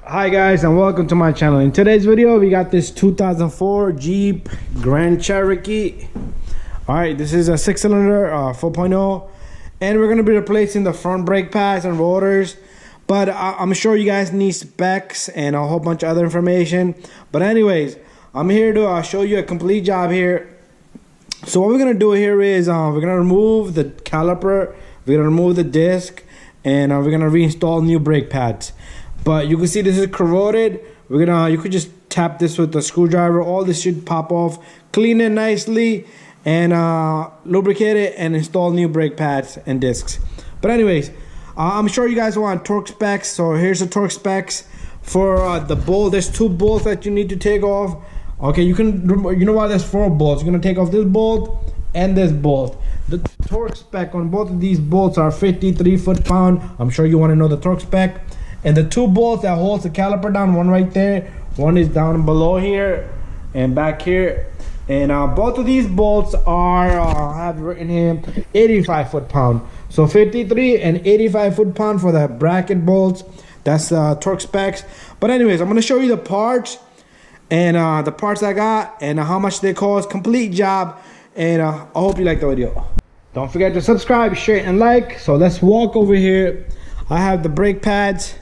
Hi guys, and welcome to my channel. In today's video we got this 2004 Jeep Grand Cherokee. All right, this is a 6-cylinder 4.0, and we're going to be replacing the front brake pads and rotors, but I'm sure you guys need specs and a whole bunch of other information. But anyways, I'm here to show you a complete job here. So what we're going to do here is we're going to remove the caliper, we're going to remove the disc, and we're going to reinstall new brake pads. But you can see this is corroded. You could just tap this with a screwdriver. All this should pop off. Clean it nicely and lubricate it and install new brake pads and discs. But anyways, I'm sure you guys want torque specs. So here's the torque specs for the bolt. There's 2 bolts that you need to take off. Okay, you know what? There's 4 bolts. You're gonna take off this bolt and this bolt. The torque spec on both of these bolts are 53 foot-pound. I'm sure you want to know the torque spec. And the 2 bolts that holds the caliper down, one right there, one is down below here and back here. And both of these bolts are, I have written here, 85 foot-pound. So 53 and 85 foot-pound for the bracket bolts. That's torque specs. But anyways, I'm going to show you the parts and the parts I got and how much they cost. Complete job. And I hope you like the video. Don't forget to subscribe, share, and like. So let's walk over here. I have the brake pads.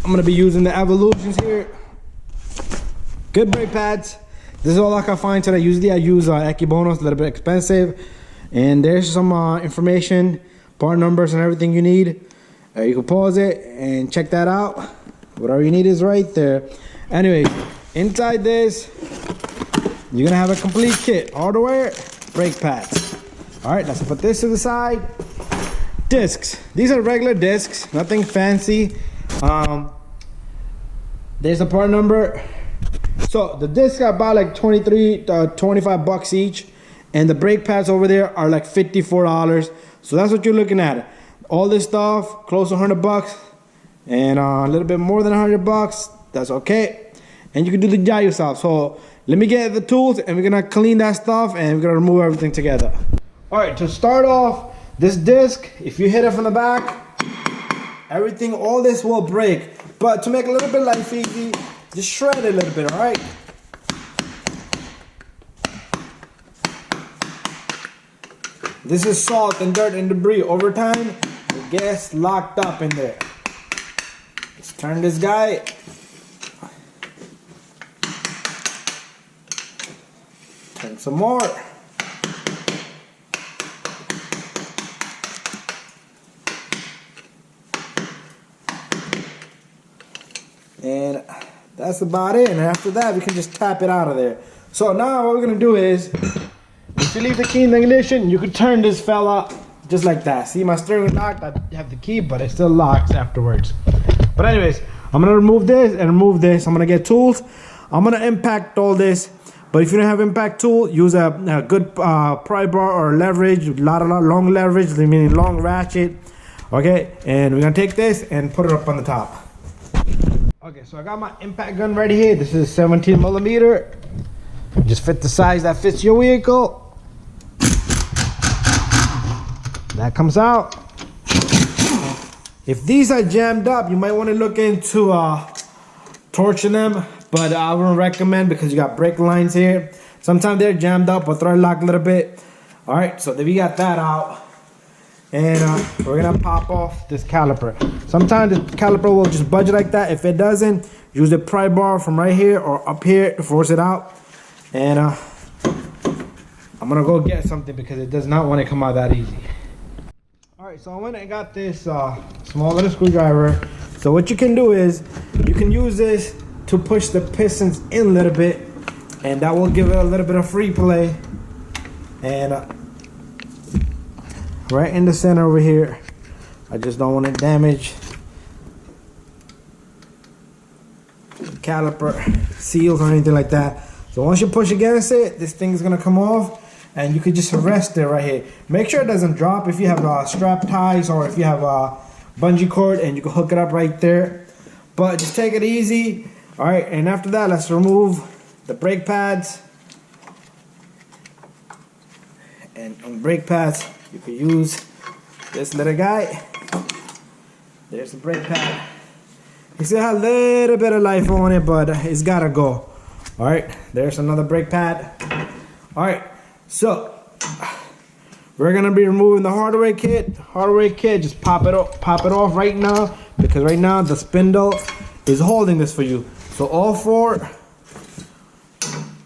I'm gonna be using the Evolutions here. Good brake pads. This is all I can find today. Usually I use Equibonos, a little bit expensive. And there's some information, part numbers, and everything you need. You can pause it and check that out. Whatever you need is right there. Anyways, inside this, you're gonna have a complete kit. Hardware, brake pads. All right, let's put this to the side. Discs. These are regular discs, nothing fancy. There's the part number. So the discs are about like 23 to 25 bucks each, and the brake pads over there are like $54. So that's what you're looking at. All this stuff close to 100 bucks and a little bit more than 100 bucks. That's okay, and you can do the job yourself. So let me get the tools and we're gonna clean that stuff and we're gonna remove everything together. All right, to start off, this disc, if you hit it from the back, everything, all this will break. But to make a little bit life easy, just shred it a little bit, all right? This is salt and dirt and debris. Over time, it gets locked up in there. Let's turn this guy. Turn some more. And that's about it. And after that, we can just tap it out of there. So now what we're gonna do is, if you leave the key in the ignition, you can turn this fella just like that. See, my steering locked. I have the key, but it still locks afterwards. But anyways, I'm gonna remove this and remove this. I'm gonna get tools. I'm gonna impact all this. But if you don't have impact tool, use a good pry bar or leverage, a lot long leverage, meaning long ratchet. Okay, and we're gonna take this and put it up on the top. Okay, so I got my impact gun ready here. This is 17 millimeter. Just fit the size that fits your vehicle. That comes out. If these are jammed up, you might want to look into torching them, but I wouldn't recommend because you got brake lines here. Sometimes they're jammed up or thread locked a little bit. All right, so then we got that out. And we're gonna pop off this caliper. Sometimes the caliper will just budge like that. If it doesn't, use the pry bar from right here or up here to force it out. And I'm gonna go get something because it does not want to come out that easy. All right, so I went and got this small little screwdriver. So what you can do is you can use this to push the pistons in a little bit, and that will give it a little bit of free play. And right in the center over here, I just don't want to damage the caliper seals or anything like that. So once you push against it, this thing is gonna come off, and you can just rest it right here. Make sure it doesn't drop. If you have strap ties or if you have a bungee cord, and you can hook it up right there. But just take it easy. All right, and after that, let's remove the brake pads. And on brake pads, you can use this little guy. There's the brake pad. It still has a little bit of life on it, but it's gotta go. All right, there's another brake pad. All right, so we're gonna be removing the hardware kit. Hardware kit, just pop it off right now, because right now the spindle is holding this for you. So all 4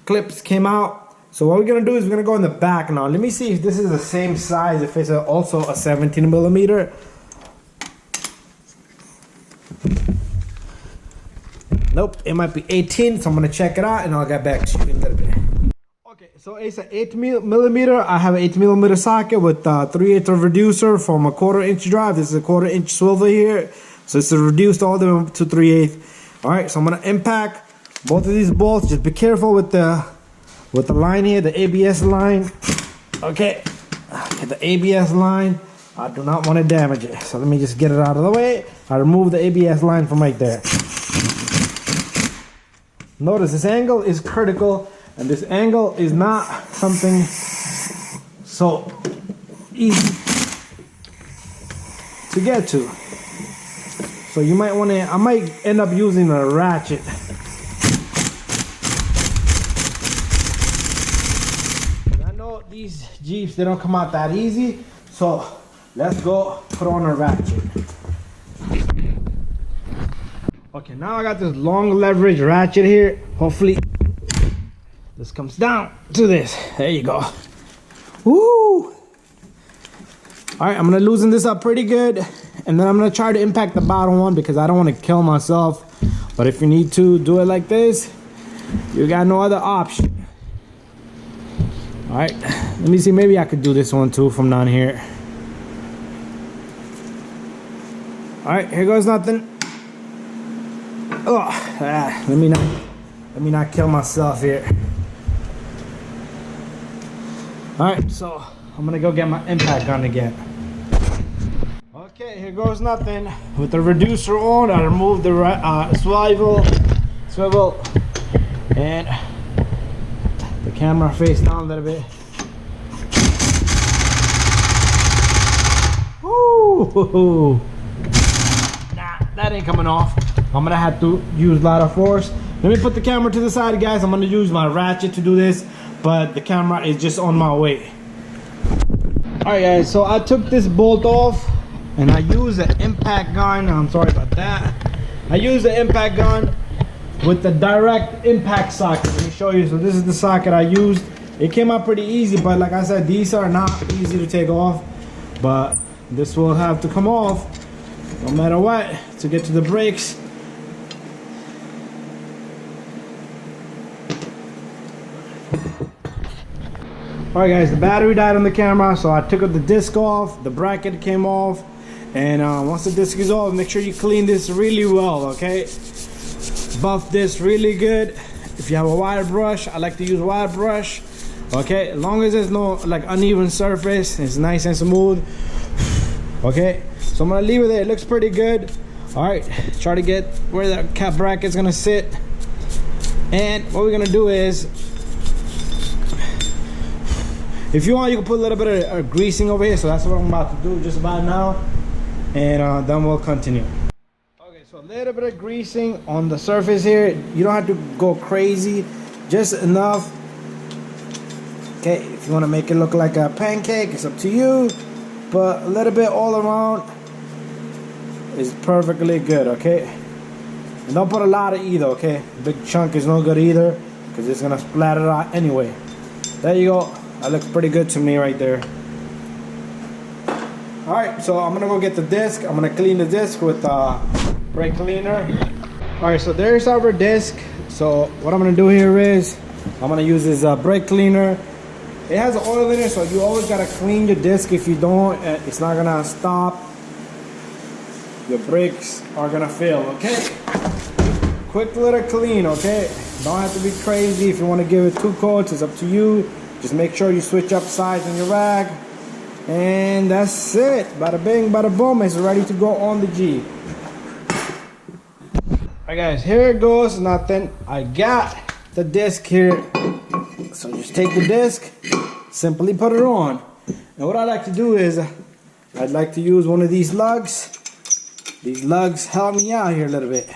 clips came out. So what we're gonna do is we're gonna go in the back now. Let me see if this is the same size, if it's also a 17 millimeter. Nope, it might be 18, so I'm gonna check it out and I'll get back to you in a little bit. Okay, so it's an 8 millimeter. I have an 8 millimeter socket with 3/8 of reducer from a 1/4 inch drive. This is a 1/4 inch swivel here, so it's reduced all the way to 3/8. All right, so I'm gonna impact both of these bolts. Just be careful with the line here, the ABS line. Okay, the ABS line. I do not want to damage it, so let me just get it out of the way. I remove the ABS line from right there. Notice this angle is critical, and this angle is not something so easy to get to. So you might want to, I might end up using a ratchet. I know these Jeeps, they don't come out that easy, so let's go put on a ratchet. Okay, now I got this long leverage ratchet here. Hopefully this comes down to this. There you go. Woo! All right, I'm gonna loosen this up pretty good, and then I'm gonna try to impact the bottom one because I don't want to kill myself. But if you need to do it like this, you got no other option. All right, let me see. Maybe I could do this one too from down here. All right, here goes nothing. Oh, let me not kill myself here. All right, so I'm gonna go get my impact gun again. Okay, here goes nothing. With the reducer on, I removed the swivel, and the camera face down a little bit. Woo! Nah, that ain't coming off. I'm gonna have to use a lot of force. Let me put the camera to the side, guys. I'm gonna use my ratchet to do this, but the camera is just on my way. All right, guys, so I took this bolt off and I used the impact gun. I'm sorry about that. I used the impact gun with the direct impact socket. Let me show you. So this is the socket I used. It came out pretty easy, but like I said, these are not easy to take off, but this will have to come off no matter what to get to the brakes. Alright guys, the battery died on the camera, so I took the disc off, the bracket came off, and once the disc is off, make sure you clean this really well, okay? Buff this really good. If you have a wire brush, I like to use wire brush, okay? As long as there's no like uneven surface, it's nice and smooth, okay? So I'm gonna leave it there. It looks pretty good. Alright, try to get where the cap bracket's gonna sit, and what we're gonna do is, if you want, you can put a little bit of greasing over here. So that's what I'm about to do just about now, and then we'll continue. Okay, so a little bit of greasing on the surface here. You don't have to go crazy, just enough. Okay, if you want to make it look like a pancake, it's up to you, but a little bit all around is perfectly good, okay? And don't put a lot of either, okay? Big chunk is no good either, because it's gonna splatter out anyway. There you go. That looks pretty good to me right there. Alright, so I'm gonna go get the disc. I'm gonna clean the disc with brake cleaner. Alright, so there's our disc. So what I'm gonna do here is I'm gonna use this brake cleaner. It has oil in it, so you always gotta clean your disc. If you don't, it's not gonna stop. Your brakes are gonna fail, okay? Quick little clean, okay? Don't have to be crazy. If you want to give it 2 coats, it's up to you. Just make sure you switch up sides on your rag, and that's it. Bada bing, bada boom. It's ready to go on the Jeep. Alright guys, here it goes. Nothing. I got the disc here. So just take the disc, simply put it on. And what I like to do is, I'd like to use one of these lugs. These lugs help me out here a little bit.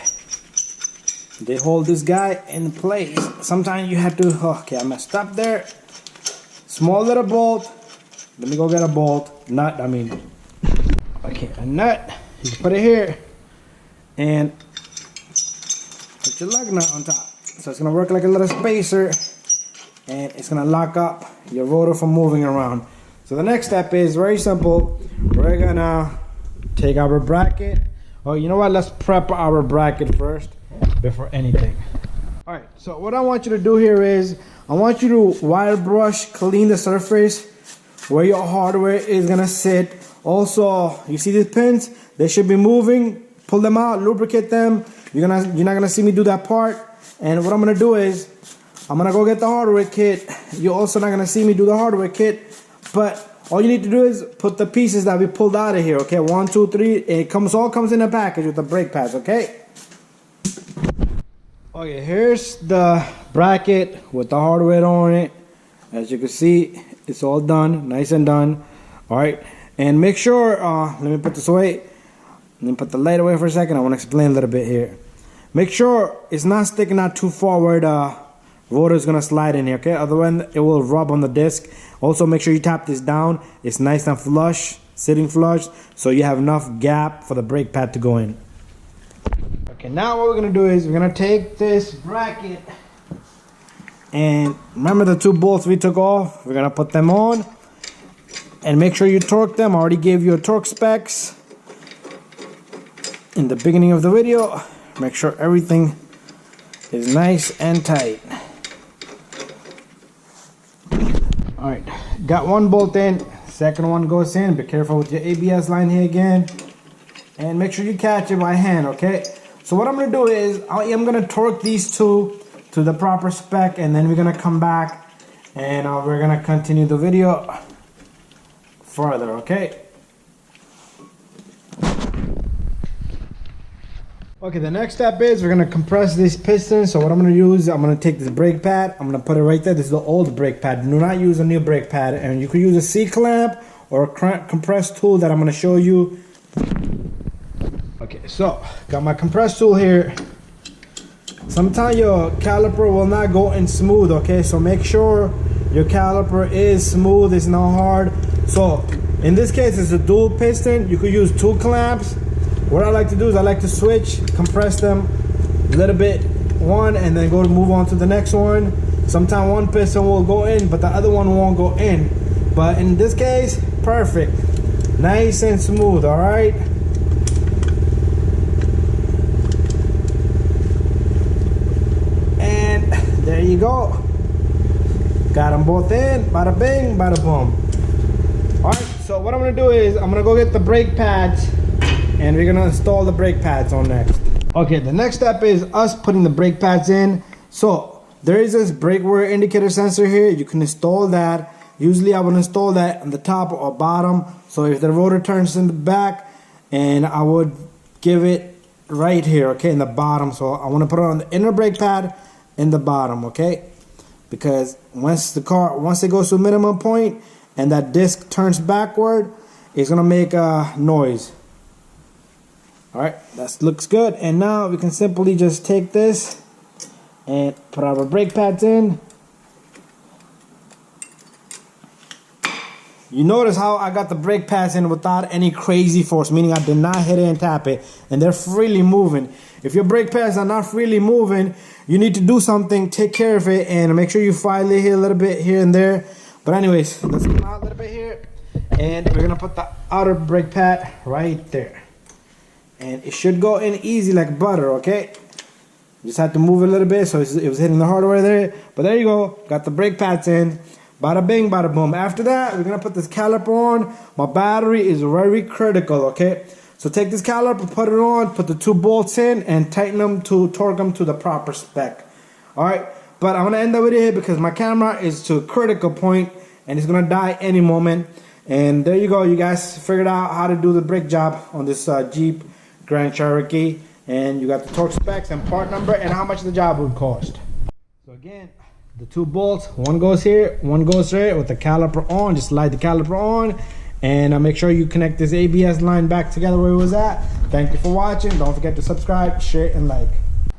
They hold this guy in place. Sometimes you have to, okay, I messed up there. Small little bolt. Let me go get a bolt. Nut, I mean. Okay, a nut. You can put it here. And put your lug nut on top. So it's gonna work like a little spacer. And it's gonna lock up your rotor from moving around. So the next step is very simple. We're gonna take our bracket. Oh, you know what? Let's prep our bracket first before anything. All right, so what I want you to do here is I want you to wire brush, clean the surface where your hardware is gonna sit. Also, you see these pins? They should be moving. Pull them out, lubricate them. You're not gonna see me do that part. And what I'm gonna do is I'm gonna go get the hardware kit. You're also not gonna see me do the hardware kit, but all you need to do is put the pieces that we pulled out of here. Okay, 1, 2, 3. It all comes in a package with the brake pads. Okay. Okay, here's the bracket with the hardware on it. As you can see, it's all done, nice and done. All right, and make sure, let me put this away. Let me put the light away for a second. I want to explain a little bit here. Make sure it's not sticking out too far where the rotor is going to slide in here, okay? Otherwise, it will rub on the disc. Also, make sure you tap this down. It's nice and flush, sitting flush, so you have enough gap for the brake pad to go in. Okay, now what we're gonna do is we're gonna take this bracket and remember the 2 bolts we took off? We're gonna put them on and make sure you torque them. I already gave you a torque specs in the beginning of the video. Make sure everything is nice and tight. Alright, got 1 bolt in, second one goes in. Be careful with your ABS line here again. And make sure you catch it by hand, okay? So what I'm gonna do is I am gonna torque these 2 to the proper spec, and then we're gonna come back and we're gonna continue the video further, okay? Okay, the next step is we're gonna compress these pistons. So what I'm gonna use, I'm gonna take this brake pad, I'm gonna put it right there. This is the old brake pad. Do not use a new brake pad, and you could use a C-clamp or a compress tool that I'm gonna show you. Okay, so got my compress tool here. Sometimes your caliper will not go in smooth, okay? So make sure your caliper is smooth, it's not hard. So in this case, it's a dual piston. You could use 2 clamps. What I like to do is I like to switch, compress them a little bit, one, and then move on to the next one. Sometimes one piston will go in, but the other one won't go in. But in this case, perfect. Nice and smooth, all right? And there you go. Got them both in, bada bing, bada boom. All right, so what I'm gonna do is I'm gonna go get the brake pads, and we're gonna install the brake pads on next. Okay, the next step is us putting the brake pads in. So there is this brake wear indicator sensor here. You can install that. Usually I would install that on the top or bottom. So if the rotor turns in the back, and I would give it right here, okay, in the bottom. So I want to put it on the inner brake pad in the bottom, okay? Because once it goes to a minimum point and that disc turns backward, it's gonna make a noise. All right, that looks good. And now we can simply just take this and put our brake pads in. You notice how I got the brake pads in without any crazy force, meaning I did not hit it and tap it, and they're freely moving. If your brake pads are not freely moving, you need to do something, take care of it, and make sure you file it here a little bit here and there. But anyways, let's come out a little bit here, and we're gonna put the outer brake pad right there. And it should go in easy like butter, okay? Just had to move it a little bit so it was hitting the hardware there. But there you go, got the brake pads in. Bada bing, bada boom. After that, we're gonna put this caliper on. My battery is very critical, okay? So take this caliper, put it on, put the 2 bolts in, and tighten them to torque them to the proper spec. All right, but I'm gonna end the video here because my camera is to a critical point and it's gonna die any moment. And there you go, you guys figured out how to do the brake job on this Jeep Grand Cherokee. And you got the torque specs and part number and how much the job would cost. So again, the 2 bolts, one goes here, one goes there with the caliper on. Just slide the caliper on and make sure you connect this ABS line back together where it was at. Thank you for watching. Don't forget to subscribe, share, and like.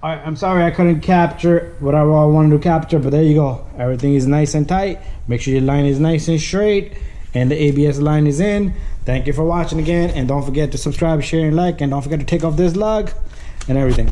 All right, I'm sorry I couldn't capture whatever I wanted to capture, but there you go. Everything is nice and tight. Make sure your line is nice and straight and the ABS line is in. Thank you for watching again, and don't forget to subscribe, share, and like, and don't forget to take off this lug and everything.